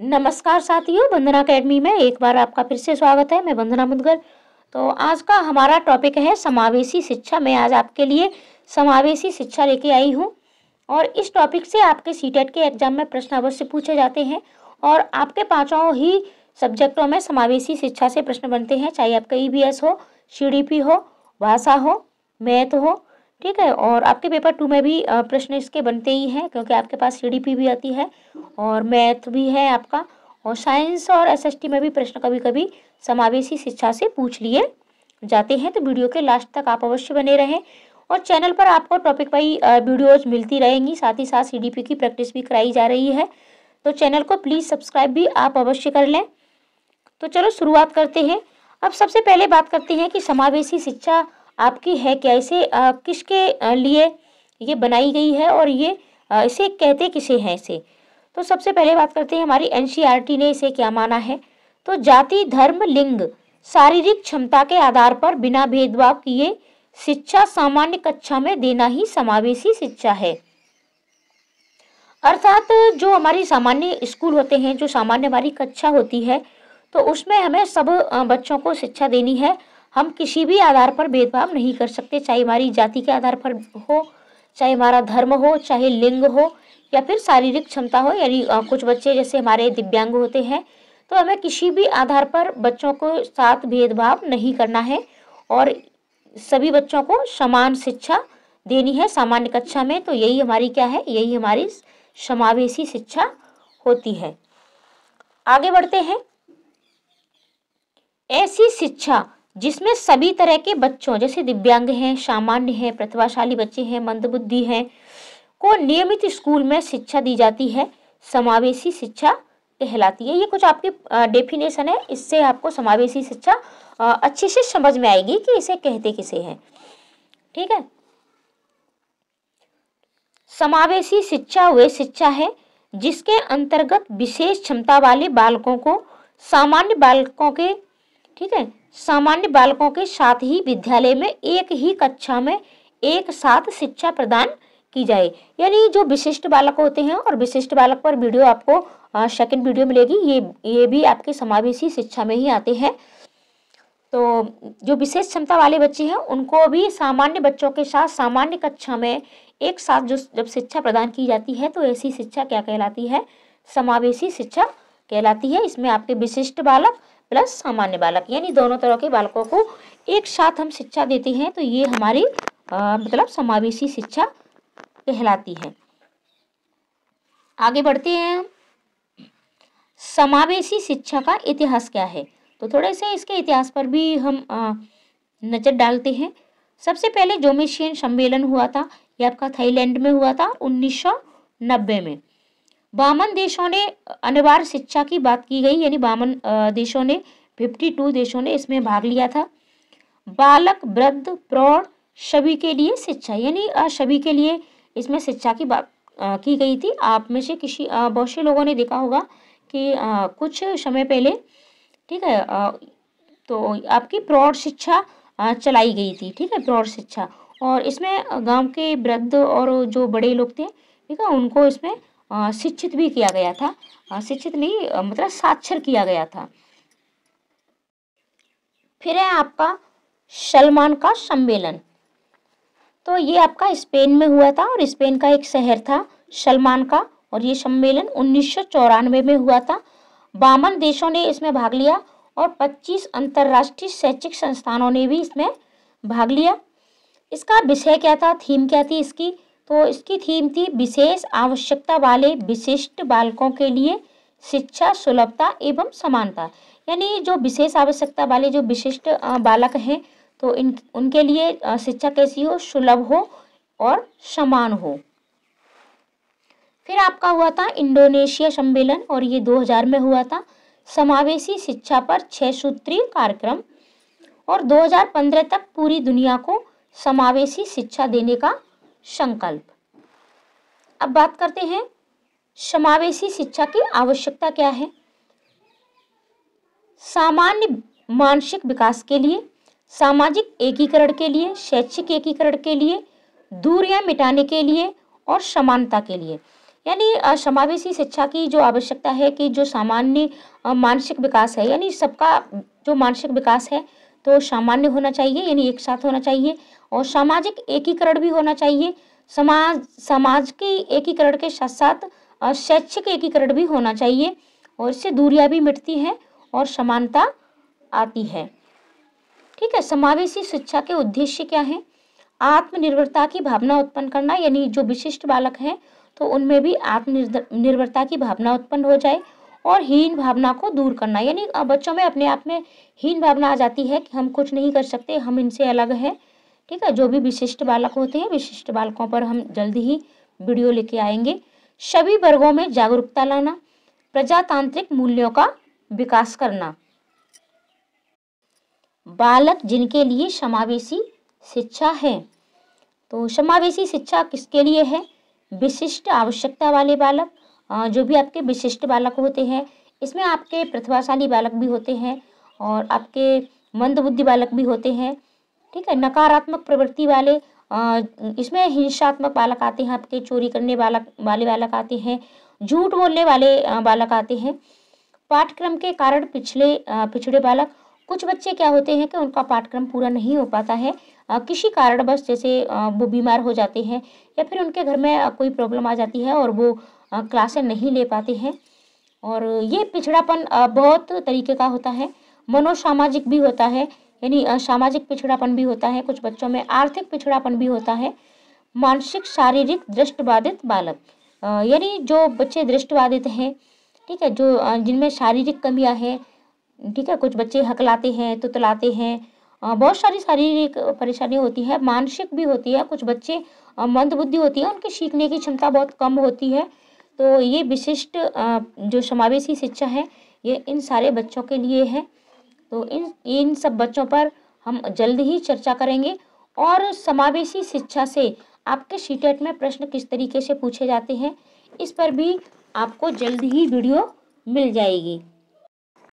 नमस्कार साथियों, वंदना अकेडमी में एक बार आपका फिर से स्वागत है। मैं वंदना मुदगर। तो आज का हमारा टॉपिक है समावेशी शिक्षा। मैं आज आपके लिए समावेशी शिक्षा लेके आई हूँ और इस टॉपिक से आपके सीटेट के एग्जाम में प्रश्न अवश्य पूछे जाते हैं और आपके पांचों ही सब्जेक्टों में समावेशी शिक्षा से प्रश्न बनते हैं, चाहे आपका ईवीएस हो, सीडीपी हो, भाषा हो, मैथ हो, ठीक है। और आपके पेपर 2 में भी प्रश्न इसके बनते ही हैं, क्योंकि आपके पास सीडीपी भी आती है और मैथ भी है आपका, और साइंस और एसएसटी में भी प्रश्न कभी कभी समावेशी शिक्षा से पूछ लिए जाते हैं। तो वीडियो के लास्ट तक आप अवश्य बने रहें और चैनल पर आपको टॉपिक वाइज वीडियोज मिलती रहेंगी, साथ ही साथ सीडीपी की प्रैक्टिस भी कराई जा रही है। तो चैनल को प्लीज़ सब्सक्राइब भी आप अवश्य कर लें। तो चलो शुरुआत करते हैं। अब सबसे पहले बात करते हैं कि समावेशी शिक्षा आपकी है क्या, इसे किसके लिए ये बनाई गई है और ये इसे कहते किसे हैं इसे। तो सबसे पहले बात करते हैं हमारी एनसीईआरटी ने इसे क्या माना है। तो जाति, धर्म, लिंग, शारीरिक क्षमता के आधार पर बिना भेदभाव किए शिक्षा सामान्य कक्षा में देना ही समावेशी शिक्षा है। अर्थात जो हमारी सामान्य स्कूल होते हैं, जो सामान्य हमारी कक्षा होती है, तो उसमें हमें सब बच्चों को शिक्षा देनी है। हम किसी भी आधार पर भेदभाव नहीं कर सकते, चाहे हमारी जाति के आधार पर हो, चाहे हमारा धर्म हो, चाहे लिंग हो या फिर शारीरिक क्षमता हो। यानी कुछ बच्चे जैसे हमारे दिव्यांग होते हैं, तो हमें किसी भी आधार पर बच्चों को साथ भेदभाव नहीं करना है और सभी बच्चों को समान शिक्षा देनी है सामान्य कक्षा में। तो यही हमारी क्या है, यही हमारी समावेशी शिक्षा होती है। आगे बढ़ते हैं। ऐसी शिक्षा जिसमें सभी तरह के बच्चों, जैसे दिव्यांग हैं, सामान्य हैं, प्रतिभाशाली बच्चे हैं, मंदबुद्धि हैं, को नियमित स्कूल में शिक्षा दी जाती है, समावेशी शिक्षा कहलाती है। ये कुछ आपकी डेफिनेशन है, इससे आपको समावेशी शिक्षा अच्छे से समझ में आएगी कि इसे कहते किसे हैं, ठीक है। समावेशी शिक्षा वे शिक्षा है जिसके अंतर्गत विशेष क्षमता वाले बालकों को सामान्य बालकों के, ठीक है, सामान्य बालकों के साथ ही विद्यालय में एक ही कक्षा में एक साथ शिक्षा प्रदान की जाए। यानी जो विशिष्ट बालक होते हैं, और विशिष्ट बालक पर वीडियो आपको सेकंड वीडियो मिलेगी, ये भी आपके समावेशी शिक्षा में ही आते हैं। तो जो विशेष क्षमता वाले बच्चे हैं उनको भी सामान्य बच्चों के साथ सामान्य कक्षा में एक साथ जो जब शिक्षा प्रदान की जाती है, तो ऐसी शिक्षा क्या कहलाती है, समावेशी शिक्षा कहलाती है। इसमें आपके विशिष्ट बालक प्लस सामान्य बालक, यानी दोनों तरह के बालकों को एक साथ हम शिक्षा देते हैं, तो ये हमारी मतलब समावेशी शिक्षा कहलाती है। आगे बढ़ते हैं। समावेशी शिक्षा का इतिहास क्या है, तो थोड़े से इसके इतिहास पर भी हम नजर डालते हैं। सबसे पहले जोमेशियन सम्मेलन हुआ था, ये आपका थाईलैंड में हुआ था 1990 में। बामन देशों ने अनिवार्य शिक्षा की बात की गई, यानी बामन देशों ने 52 देशों ने इसमें भाग लिया था। बालक, वृद्ध, प्रौढ़ सभी के लिए शिक्षा, यानी सभी के लिए इसमें शिक्षा की बात की गई थी। आप में से किसी बहुत से लोगों ने देखा होगा कि कुछ समय पहले, ठीक है, तो आपकी प्रौढ़ शिक्षा चलाई गई थी, ठीक है, प्रौढ़ शिक्षा। और इसमें गांव के वृद्ध और जो बड़े लोग थे, ठीक है, उनको इसमें शिक्षित भी किया गया था। शिक्षित नहीं, मतलब साक्षर किया गया था। फिर है आपका सलमान का सम्मेलन। तो ये आपका स्पेन में हुआ था और स्पेन का एक शहर था सलमान का, और ये सम्मेलन 1994 में हुआ था। 52 देशों ने इसमें भाग लिया और 25 अंतर्राष्ट्रीय शैक्षिक संस्थानों ने भी इसमें भाग लिया। इसका विषय क्या था, थीम क्या थी इसकी, तो इसकी थीम थी विशेष आवश्यकता वाले विशिष्ट बालकों के लिए शिक्षा, सुलभता एवं समानता। यानी जो विशेष आवश्यकता वाले जो विशिष्ट बालक हैं, तो उनके लिए शिक्षा कैसी हो, सुलभ हो और समान हो। फिर आपका हुआ था इंडोनेशिया सम्मेलन, और ये 2000 में हुआ था। समावेशी शिक्षा पर 6 सूत्रीय कार्यक्रम, और 2015 तक पूरी दुनिया को समावेशी शिक्षा देने का संकल्प। अब बात करते हैं समावेशी शिक्षा की आवश्यकता क्या है। सामान्य मानसिक विकास के लिए, सामाजिक एकीकरण के लिए, शैक्षिक एकीकरण के लिए, दूरियां मिटाने के लिए और समानता के लिए। यानी समावेशी शिक्षा की जो आवश्यकता है कि जो सामान्य मानसिक विकास है, यानी सबका जो मानसिक विकास है तो सामान्य होना चाहिए, यानी एक साथ होना चाहिए, और सामाजिक एकीकरण भी होना चाहिए। समाज के एकीकरण के साथ साथ शैक्षिक एकीकरण भी होना चाहिए, और इससे दूरियां भी मिटती हैं और समानता आती है। ठीक है, समावेशी शिक्षा के उद्देश्य क्या है? आत्मनिर्भरता की भावना उत्पन्न करना, यानी जो विशिष्ट बालक हैं तो उनमें भी आत्मनिर्भरता की भावना उत्पन्न हो जाए, और हीन भावना को दूर करना, यानी बच्चों में अपने आप में हीन भावना आ जाती है कि हम कुछ नहीं कर सकते, हम इनसे अलग हैं। ठीक है, जो भी विशिष्ट बालक होते हैं, विशिष्ट बालकों पर हम जल्दी ही वीडियो लेके आएंगे। सभी वर्गों में जागरूकता लाना, प्रजातांत्रिक मूल्यों का विकास करना। बालक जिनके लिए समावेशी शिक्षा है, तो समावेशी शिक्षा किसके लिए है? विशिष्ट आवश्यकता वाले बालक, जो भी आपके विशिष्ट बालक होते हैं, इसमें आपके प्रतिभाशाली बालक भी होते हैं और आपके मंदबुद्धि बालक भी होते हैं। ठीक है, नकारात्मक प्रवृत्ति वाले, इसमें हिंसात्मक बालक आते हैं, आपके चोरी करने वाले बालक आते हैं, झूठ बोलने वाले बालक आते हैं। पाठ्यक्रम के कारण पिछड़े बालक, कुछ बच्चे क्या होते हैं कि उनका पाठ्यक्रम पूरा नहीं हो पाता है किसी कारणवश, जैसे वो बीमार हो जाते हैं या फिर उनके घर में कोई प्रॉब्लम आ जाती है और वो क्लासें नहीं ले पाते हैं। और ये पिछड़ापन बहुत तरीके का होता है, मनोसामाजिक भी होता है, यानी सामाजिक पिछड़ापन भी होता है, कुछ बच्चों में आर्थिक पिछड़ापन भी होता है। मानसिक शारीरिक दृष्टिबाधित बालक, यानी जो बच्चे दृष्टिबाधित हैं, ठीक है, जो जिनमें शारीरिक कमियां हैं। ठीक है, कुछ बच्चे हकलाते हैं, तुतलाते हैं, बहुत सारी शारीरिक परेशानी होती है, मानसिक भी होती है। कुछ बच्चे मंदबुद्धि होती है, उनकी सीखने की क्षमता बहुत कम होती है। तो ये विशिष्ट जो समावेशी शिक्षा है, ये इन सारे बच्चों के लिए है। तो इन सब बच्चों पर हम जल्द ही चर्चा करेंगे, और समावेशी शिक्षा से आपके सीटेट में प्रश्न किस तरीके से पूछे जाते हैं, इस पर भी आपको जल्द ही वीडियो मिल जाएगी।